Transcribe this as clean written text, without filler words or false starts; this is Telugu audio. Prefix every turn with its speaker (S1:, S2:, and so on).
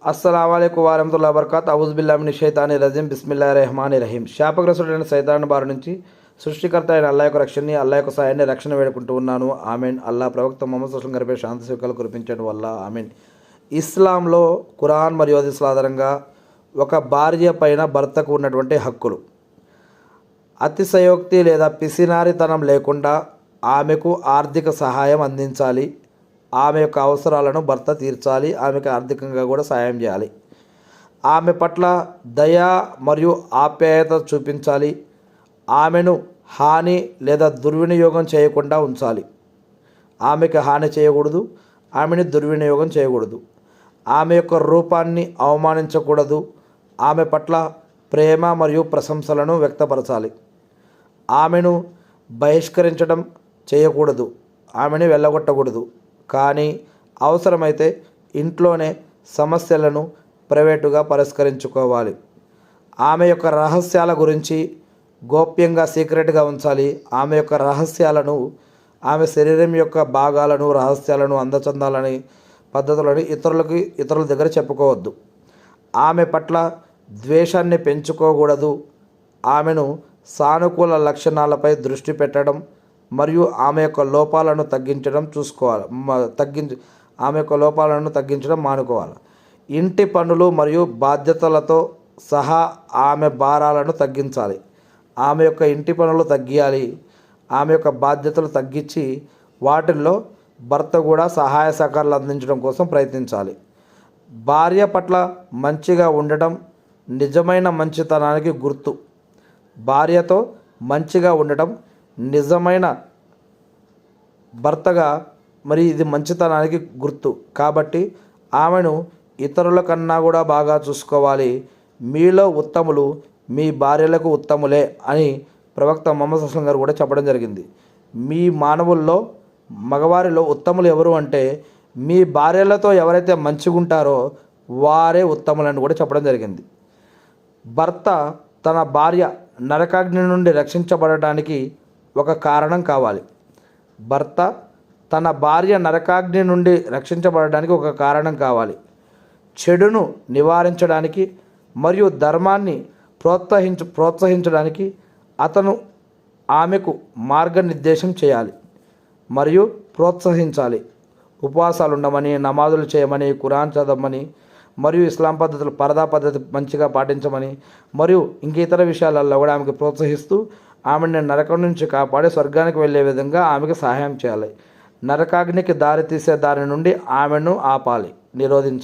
S1: అస్సలాముఅలైకుం వరహ్మతుల్లాహి వబరకాతుహు. ఔజుబిల్లాహి మినశ్శైతానిర్ రజీం. బిస్మిల్లాహిర్ రహమానిర్ రహీం. శాపగ్రస్తుడైన సైతాను బారి నుంచి సృష్టికర్త అయిన అల్లాహ్ యొక్క రక్షణని, అల్లాహ్ యొక్క సాయాన్ని, రక్షణ వేడుకుంటూ ఉన్నాను. ఆమీన్. అల్లాహ్ ప్రవక్త ముహమ్మద్ సల్లల్లాహు అలైహి వసల్లం గారిపై శాంతి సుఖాలు కురిపించడం వల్ల ఆమీన్. ఇస్లాంలో ఖురాన్ మరియు హదీసుల ఆధారంగా ఒక భార్య పైన భర్తకు ఉన్నటువంటి హక్కులు: అతిశయోక్తి లేదా పిసినారితనం లేకుండా ఆమెకు ఆర్థిక సహాయం అందించాలి. ఆమె యొక్క అవసరాలను భర్త తీర్చాలి. ఆమెకు ఆర్థికంగా కూడా సహాయం చేయాలి. ఆమె పట్ల దయ మరియు ఆప్యాయత చూపించాలి. ఆమెను హాని లేదా దుర్వినియోగం చేయకుండా ఉంచాలి. ఆమెకు హాని చేయకూడదు, ఆమెని దుర్వినియోగం చేయకూడదు. ఆమె యొక్క రూపాన్ని అవమానించకూడదు. ఆమె పట్ల ప్రేమ మరియు ప్రశంసలను వ్యక్తపరచాలి. ఆమెను బహిష్కరించడం చేయకూడదు, ఆమెను వెళ్ళగొట్టకూడదు. కానీ అవసరమైతే ఇంట్లోనే సమస్యలను ప్రైవేటుగా పరిష్కరించుకోవాలి. ఆమె యొక్క రహస్యాల గురించి గోప్యంగా సీక్రెట్గా ఉంచాలి. ఆమె యొక్క రహస్యాలను, ఆమె శరీరం యొక్క భాగాలను, రహస్యాలను, అందచందాలని, పద్ధతులని ఇతరుల దగ్గర చెప్పుకోవద్దు. ఆమె పట్ల ద్వేషాన్ని పెంచుకోకూడదు. ఆమెను సానుకూల లక్షణాలపై దృష్టి పెట్టడం మరియు ఆమె యొక్క లోపాలను తగ్గించడం మానుకోవాలి. ఇంటి పనులు మరియు బాధ్యతలతో సహా ఆమె భారాలను తగ్గించాలి. ఆమె యొక్క ఇంటి పనులు తగ్గియాలి. ఆమె యొక్క బాధ్యతలు తగ్గించి వాటిల్లో భర్త కూడా సహాయ సహకారాలు అందించడం కోసం ప్రయత్నించాలి. భార్య పట్ల మంచిగా ఉండటం నిజమైన మంచితనానికి గుర్తు. భార్యతో మంచిగా ఉండటం నిజమైన భర్తగా మరి ఇది మంచితనానికి గుర్తు. కాబట్టి ఆమెను ఇతరుల కన్నా కూడా బాగా చూసుకోవాలి. మీలో ఉత్తములు మీ భార్యలకు ఉత్తములే అని ప్రవక్త ముహమ్మద్ సల్లల్లాహు అలైహి వసల్లం గారు కూడా చెప్పడం జరిగింది. మీ మానవుల్లో మగవారిలో ఉత్తములు ఎవరు అంటే మీ భార్యలతో ఎవరైతే మంచిగా ఉంటారో వారే ఉత్తములని కూడా చెప్పడం జరిగింది. భర్త తన భార్య నరకాగ్ని నుండి రక్షించబడటానికి ఒక కారణం కావాలి. భర్త తన భార్య నరకాగ్ని నుండి రక్షించబడడానికి ఒక కారణం కావాలి. చెడును నివారించడానికి మరియు ధర్మాన్ని ప్రోత్సహించడానికి అతను ఆమెకు మార్గనిర్దేశం చేయాలి మరియు ప్రోత్సహించాలి. ఉపవాసాలు ఉండమని, నమాజులు చేయమని, ఖురాన్ చదవమని మరియు ఇస్లాం పద్ధతులు, పరదా పద్ధతి మంచిగా పాటించమని మరియు ఇంక ఇతర విషయాలలో కూడా ఆమెకు ప్రోత్సహిస్తూ ఆమెను నరకం నుంచి కాపాడి స్వర్గానికి వెళ్ళే విధంగా ఆమెకు సహాయం చేయాలి. నరకాగ్నికి దారి తీసే దారి నుండి ఆమెను ఆపాలి, నిరోధించాలి.